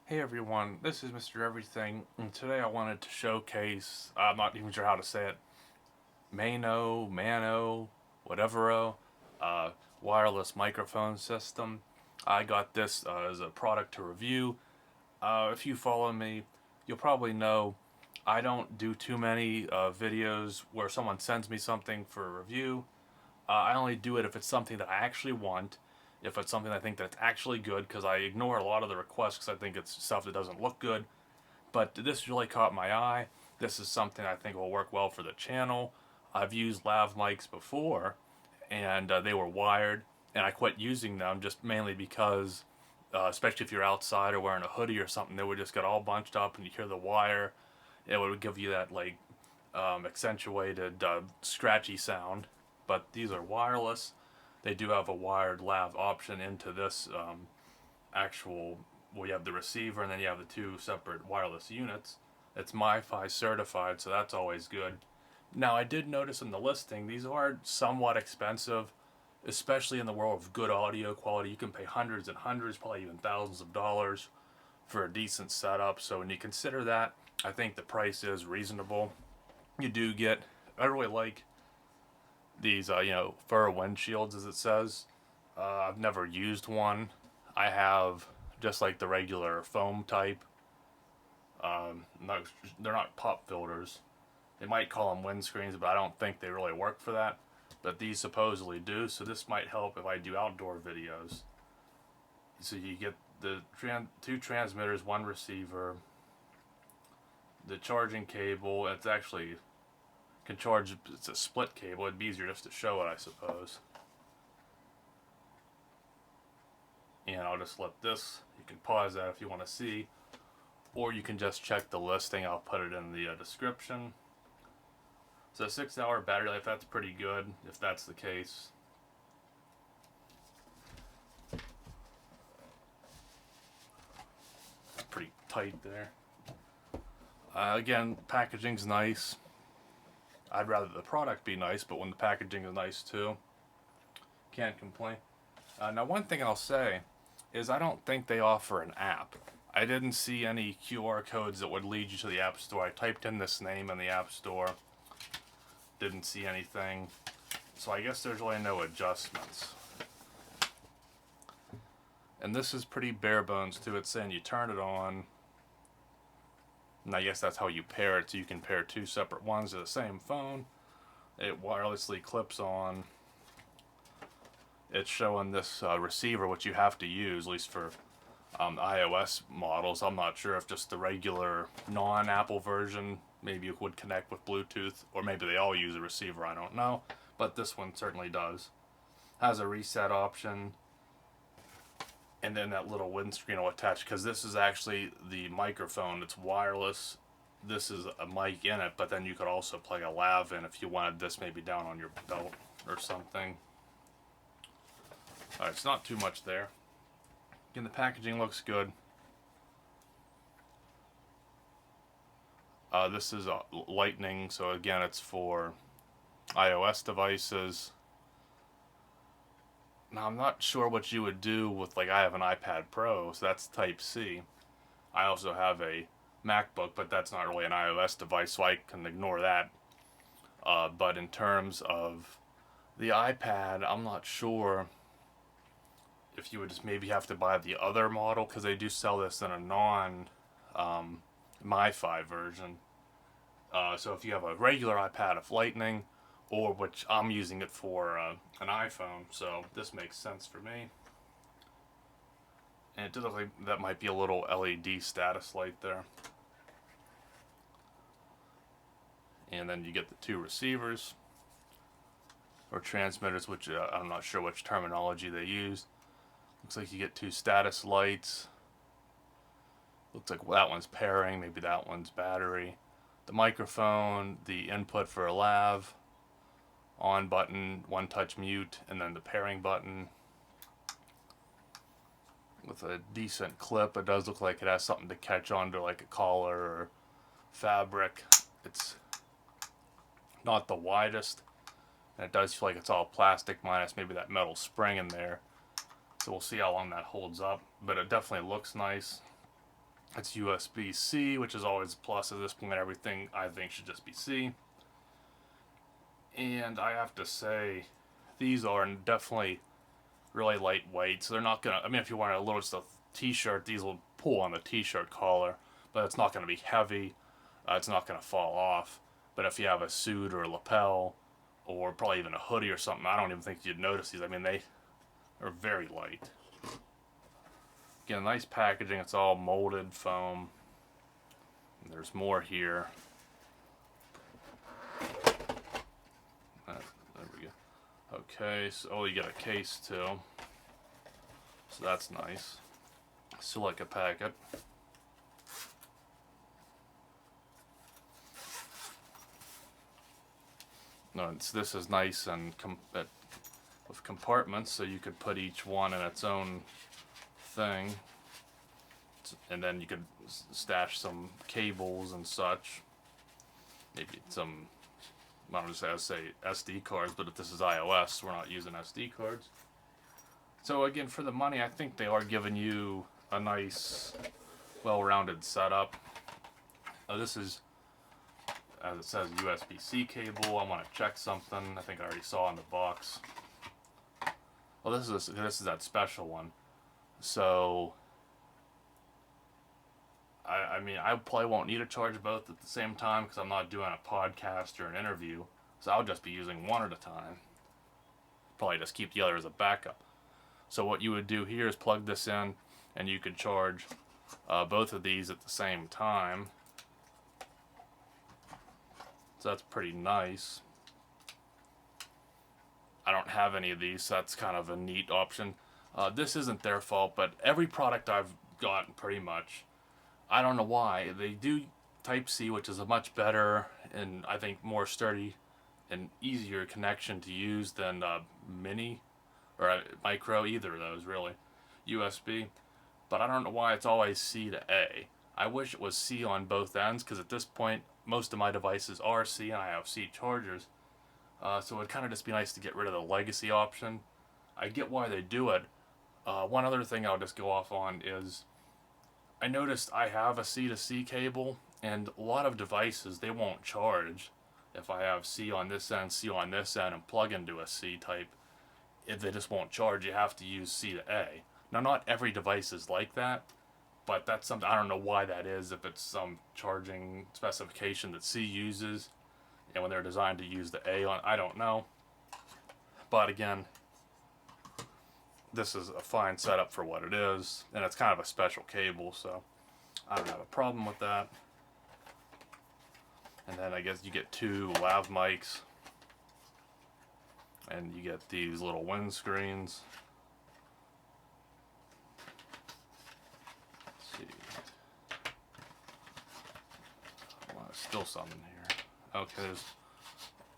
Hey everyone, this is Mr. Everything, and today I wanted to showcase, I'm not even sure how to say it, Mano, whatever, uh, wireless microphone system. I got this as a product to review. If you follow me, you'll probably know I don't do too many videos where someone sends me something for a review. I only do it if it's something that I actually want, if it's something I think that's actually good, because I ignore a lot of the requests because I think it's stuff that doesn't look good. But this really caught my eye. This is something I think will work well for the channel. I've used lav mics before, and they were wired, and I quit using them just mainly because, especially if you're outside or wearing a hoodie or something, they would just get all bunched up, and you hear the wire. It would give you that like accentuated, scratchy sound. But these are wireless. They do have a wired lav option into this actual. Well, you have the receiver, and then you have the two separate wireless units. It's MIFI certified, so that's always good. Now, I did notice in the listing these are somewhat expensive, especially in the world of good audio quality. You can pay hundreds and hundreds, probably even thousands of dollars for a decent setup. So when you consider that, I think the price is reasonable. You do get, I really like these, fur windshields, as it says. I've never used one. I have just like the regular foam type. No, they're not pop filters. They might call them windscreens, but I don't think they really work for that. But these supposedly do, so this might help if I do outdoor videos. So you get the two transmitters, one receiver, the charging cable. It's actually can charge. It's a split cable. It'd be easier just to show it, I suppose. And I'll just let this. You can pause that if you want to see, or you can just check the listing. I'll put it in the description. So 6-hour battery life, that's pretty good if that's the case. It's pretty tight there. Again, packaging's nice. I'd rather the product be nice, but when the packaging is nice too, can't complain. Now, one thing I'll say is I don't think they offer an app. I didn't see any QR codes that would lead you to the App Store. I typed in this name in the App Store, didn't see anything. So I guess there's really no adjustments. And this is pretty bare bones too. It's saying you turn it on, and I guess that's how you pair it. So you can pair two separate ones to the same phone. It wirelessly clips on. It's showing this receiver, which you have to use, at least for iOS models. I'm not sure if just the regular non-Apple version maybe it would connect with Bluetooth, or maybe they all use a receiver, I don't know. But this one certainly does. Has a reset option, and then that little windscreen will attach, because this is actually the microphone. It's wireless. This is a mic in it, but then you could also plug a lav in if you wanted this maybe down on your belt or something. Alright, it's not too much there. Again, the packaging looks good. This is Lightning, so again, it's for iOS devices. Now, I'm not sure what you would do with, like, I have an iPad Pro, so that's Type C. I also have a MacBook, but that's not really an iOS device, so I can ignore that. But in terms of the iPad, I'm not sure if you would just maybe have to buy the other model, because they do sell this in a non MiFi version. So if you have a regular iPad of Lightning, or which I'm using it for an iPhone, so this makes sense for me. And it does look like that might be a little LED status light there. And then you get the two receivers, or transmitters, which I'm not sure which terminology they use. Looks like you get two status lights. Looks like that one's pairing, maybe that one's battery. The microphone, the input for a lav, on button, one touch mute, and then the pairing button. With a decent clip, it does look like it has something to catch onto, like a collar or fabric. It's not the widest, and it does feel like it's all plastic minus maybe that metal spring in there. So we'll see how long that holds up, but it definitely looks nice. It's USB-C, which is always a plus at this point. Everything I think should just be C. And I have to say, these are definitely really lightweight, so they're not gonna. I mean, if you're wearing a little just a t-shirt, these will pull on the t-shirt collar, but it's not gonna be heavy. It's not gonna fall off. But if you have a suit or a lapel, or probably even a hoodie or something, I don't even think you'd notice these. I mean, they are very light. Again, nice packaging. It's all molded foam. And there's more here. There we go. Okay, so oh, you get a case too. So that's nice. Silica packet. No, this is nice and with compartments, so you could put each one in its own thing, and then you could stash some cables and such. Maybe some, I don't know, say SD cards, but if this is iOS, we're not using SD cards. So again, for the money, I think they are giving you a nice, well-rounded setup. This is, as it says, USB-C cable. I want to check something. I think I already saw in the box. Well, this is that special one. So, I mean, I probably won't need to charge both at the same time because I'm not doing a podcast or an interview. So I'll just be using one at a time. Probably just keep the other as a backup. So what you would do here is plug this in, and you could charge both of these at the same time. So that's pretty nice. I don't have any of these, so that's kind of a neat option. This isn't their fault, but every product I've gotten pretty much, I don't know why, they do Type-C, which is a much better and I think more sturdy and easier connection to use than mini or micro, either of those really, USB. But I don't know why it's always C to A. I wish it was C on both ends, because at this point most of my devices are C and I have C chargers. So it'd kind of just be nice to get rid of the legacy option. I get why they do it. One other thing I'll just go off on is I noticed I have a C to C cable, and a lot of devices, they won't charge if I have C on this end, C on this end, and plug into a C type. If they just won't charge, you have to use C to A. Now, not every device is like that, but that's something, I don't know why that is, if it's some charging specification that C uses, and when they're designed to use the A on, I don't know. But again, this is a fine setup for what it is, and it's kind of a special cable, so I don't have a problem with that. And then I guess you get two lav mics, and you get these little windscreens. Let's see. Well, there's still some in here. Okay, let's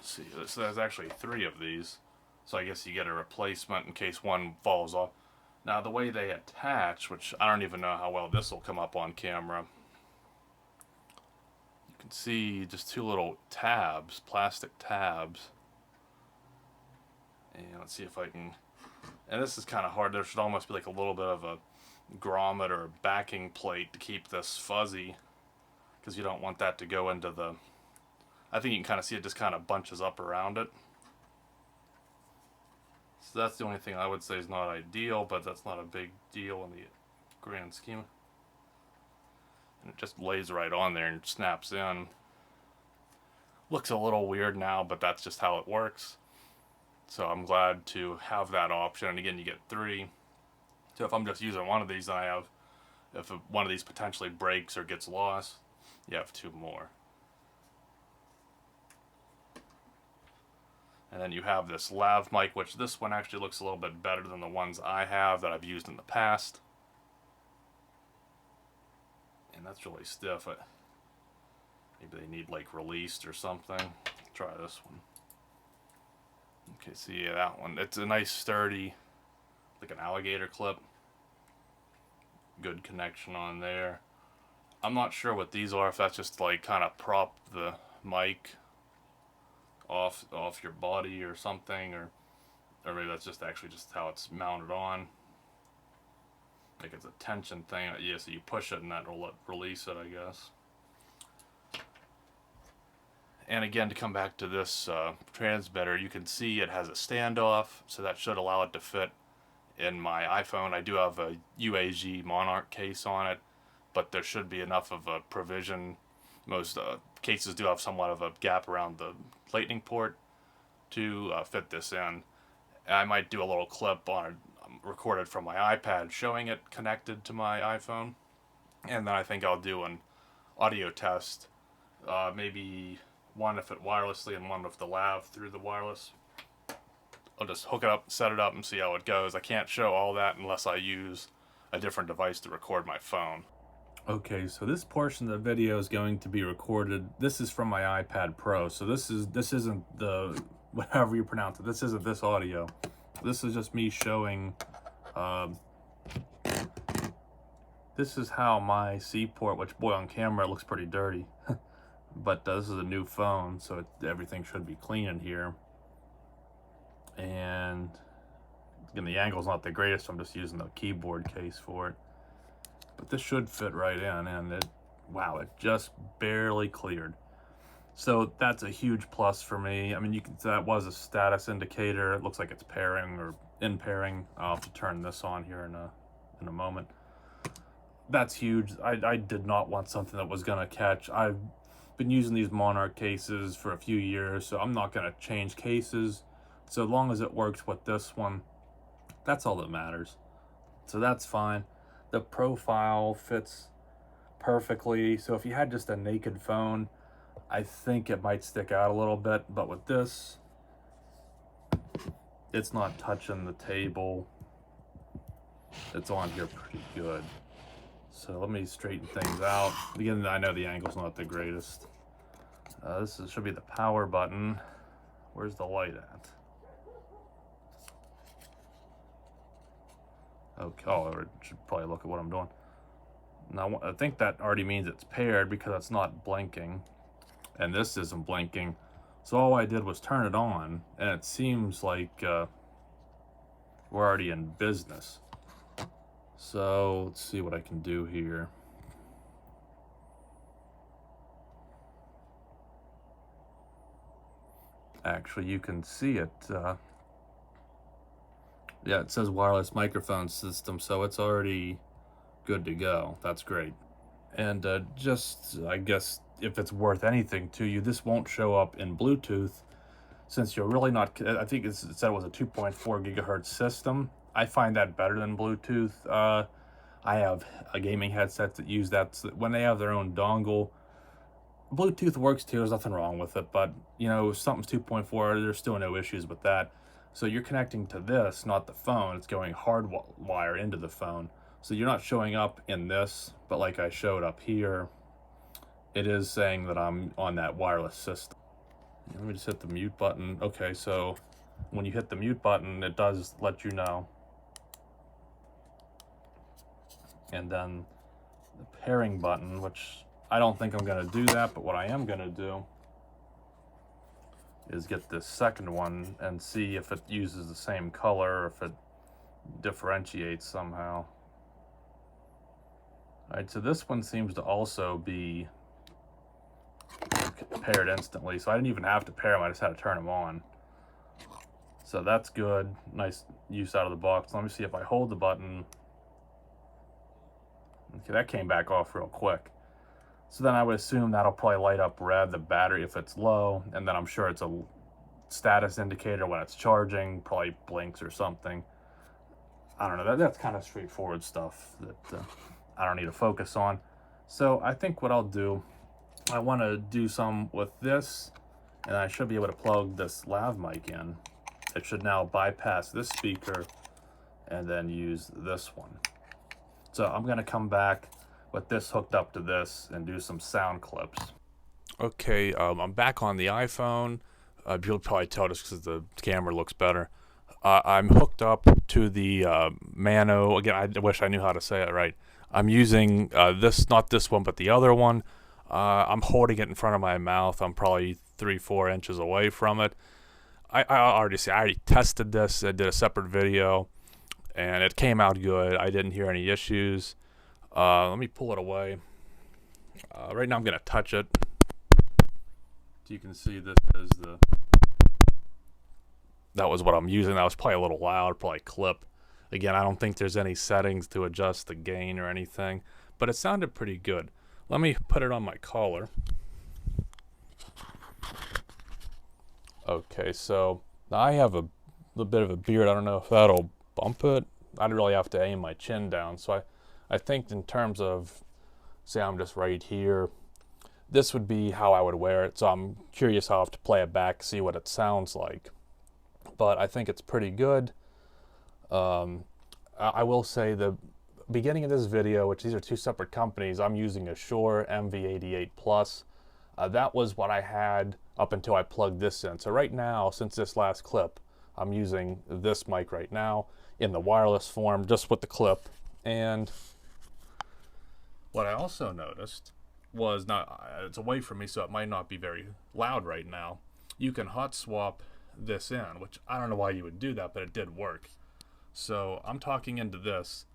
see. So there's actually 3 of these. So I guess you get a replacement in case one falls off. Now the way they attach, which I don't even know how well this will come up on camera. You can see just 2 little tabs, plastic tabs. And let's see if I can, and this is kind of hard. There should almost be like a little bit of a grommet or backing plate to keep this fuzzy, because you don't want that to go into the, I think you can kind of see it just kind of bunches up around it. So that's the only thing I would say is not ideal, but that's not a big deal in the grand scheme. And it just lays right on there and snaps in. Looks a little weird now, but that's just how it works. So I'm glad to have that option. And again, you get 3. So if I'm just using one of these, then I have, if one of these potentially breaks or gets lost, you have 2 more. And then you have this lav mic, which this one actually looks a little bit better than the ones I have that I've used in the past. And that's really stiff. Maybe they need like released or something. Try this one. Okay, so yeah, that one. It's a nice sturdy, like an alligator clip. Good connection on there. I'm not sure what these are, if that's just like kind of prop the mic off your body or something, or maybe that's just actually just how it's mounted on. like it's a tension thing. Yeah, so you push it and that will release it, I guess. And again, to come back to this transmitter, you can see it has a standoff, so that should allow it to fit in my iPhone. I do have a UAG Monarch case on it, but there should be enough of a provision. Most cases do have somewhat of a gap around the lightning port to fit this in. I might do a little clip on it recorded from my iPad showing it connected to my iPhone, and then I think I'll do an audio test, maybe one if it wirelessly and one with the lav through the wireless. I'll just hook it up, set it up, and see how it goes. I can't show all that unless I use a different device to record my phone. Okay, so this portion of the video is going to be recorded. This is from my iPad Pro, so this isn't the, whatever you pronounce it, this isn't this audio. This is just me showing, this is how my C port, which boy on camera looks pretty dirty, but this is a new phone, so everything should be clean in here. And again, the angle's not the greatest, so I'm just using the keyboard case for it. But this should fit right in, and wow, it just barely cleared. So that's a huge plus for me. I mean, that was a status indicator. It looks like it's pairing or in pairing. I'll have to turn this on here in a moment. That's huge. I did not want something that was gonna catch. I've been using these Monarch cases for a few years, so I'm not gonna change cases. So long as it works with this one, that's all that matters. So that's fine. The profile fits perfectly. So if you had just a naked phone, I think it might stick out a little bit, but with this, it's not touching the table. It's on here pretty good. So let me straighten things out. Again, I know the angle's not the greatest. Should be the power button. Where's the light at? Okay, oh, I should probably look at what I'm doing. Now, I think that already means it's paired because it's not blinking. And this isn't blinking. So all I did was turn it on, and it seems like we're already in business. So let's see what I can do here. Actually, you can see it. Yeah, it says wireless microphone system, so it's already good to go. That's great. And just, I guess, if it's worth anything to you, this won't show up in Bluetooth, since you're really not, I think it said it was a 2.4 gigahertz system. I find that better than Bluetooth. I have a gaming headset that use that. So when they have their own dongle, Bluetooth works too, there's nothing wrong with it, but you know, if something's 2.4, there's still no issues with that. So you're connecting to this, not the phone. It's going hardwire into the phone. So you're not showing up in this, but like I showed up here, it is saying that I'm on that wireless system. Let me just hit the mute button. Okay, so when you hit the mute button, it does let you know. And then the pairing button, which I don't think I'm gonna do that, but what I am gonna do is get this second one and see if it uses the same color, or if it differentiates somehow. All right, so this one seems to also be paired instantly, so I didn't even have to pair them, I just had to turn them on. So that's good, nice use out of the box. Let me see if I hold the button. Okay, that came back off real quick. So then I would assume that'll probably light up red, the battery, if it's low, and then I'm sure it's a status indicator when it's charging, probably blinks or something. I don't know, that's kind of straightforward stuff that I don't need to focus on. So I think what I'll do, I want to do some with this, and I should be able to plug this lav mic in. It should now bypass this speaker and then use this one. So I'm going to come back with this hooked up to this and do some sound clips. Okay, I'm back on the iPhone. You'll probably tell just because the camera looks better. I'm hooked up to the Maono. Again, I wish I knew how to say it right. I'm using this, not this one, but the other one. I'm holding it in front of my mouth. I'm probably 3-4 inches away from it. I already tested this. I did a separate video, and it came out good. I didn't hear any issues. Let me pull it away. Right now I'm going to touch it. So you can see this is that was what I'm using. That was probably a little loud, probably clip. Again, I don't think there's any settings to adjust the gain or anything, but it sounded pretty good. Let me put it on my collar. Okay, so now I have a little bit of a beard. I don't know if that'll bump it. I'd really have to aim my chin down. So I think in terms of, say I'm just right here, this would be how I would wear it. So I'm curious how I have to play it back, see what it sounds like. But I think it's pretty good. I will say the beginning of this video, which these are two separate companies, I'm using a Shure MV88 Plus. That was what I had up until I plugged this in. So right now, since this last clip, I'm using this mic right now in the wireless form, just with the clip. And what I also noticed was, it's away from me, so it might not be very loud right now. You can hot swap this in, which I don't know why you would do that, but it did work. So I'm talking into this.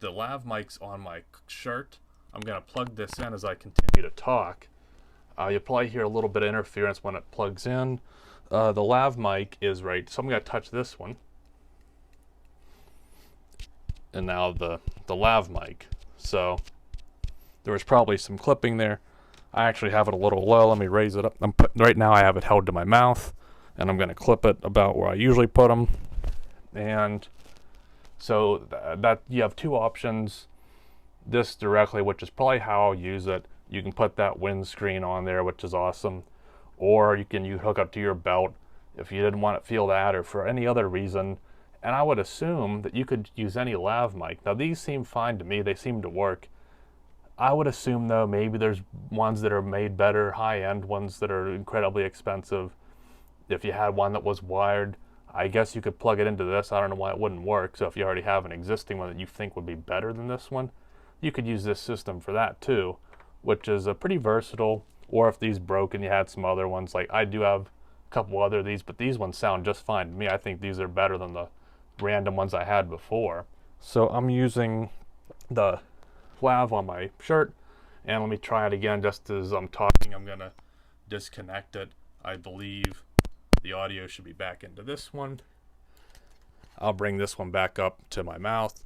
The lav mic's on my shirt. I'm going to plug this in as I continue to talk. You'll probably hear a little bit of interference when it plugs in. The lav mic is right, so I'm going to touch this one. And now the lav mic. So there was probably some clipping there. I actually have it a little low. Let me raise it up. Right now I have it held to my mouth, and I'm going to clip it about where I usually put them. And so that you have two options. This directly, which is probably how I'll use it. You can put that windscreen on there, which is awesome. Or you can hook up to your belt if you didn't want to feel that, or for any other reason. And I would assume that you could use any lav mic. Now these seem fine to me. They seem to work. I would assume though, maybe there's ones that are made better, high-end ones that are incredibly expensive. If you had one that was wired, I guess you could plug it into this. I don't know why it wouldn't work. So if you already have an existing one that you think would be better than this one, you could use this system for that too, which is a pretty versatile. Or if these broke and you had some other ones, like I do have a couple other of these, but these ones sound just fine to me. I think these are better than the random ones I had before. So I'm using the lav on my shirt, and let me try it again. Just as I'm talking, I'm gonna disconnect it. I believe the audio should be back into this one. I'll bring this one back up to my mouth.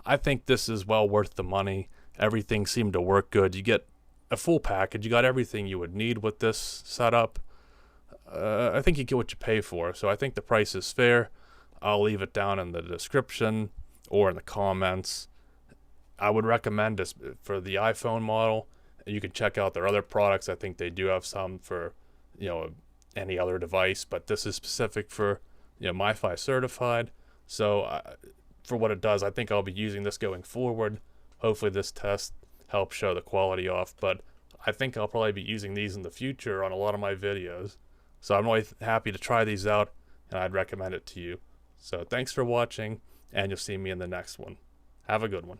I think this is well worth the money. Everything seemed to work good. You get a full package. You got everything you would need with this setup. I think you get what you pay for. So I think the price is fair. I'll leave it down in the description or in the comments. I would recommend this for the iPhone model. You can check out their other products. I think they do have some for, any other device, but this is specific for, MIFI certified. So for what it does, I think I'll be using this going forward. Hopefully this test helps show the quality off, but I think I'll probably be using these in the future on a lot of my videos. So I'm really happy to try these out, and I'd recommend it to you. So thanks for watching, and you'll see me in the next one. Have a good one.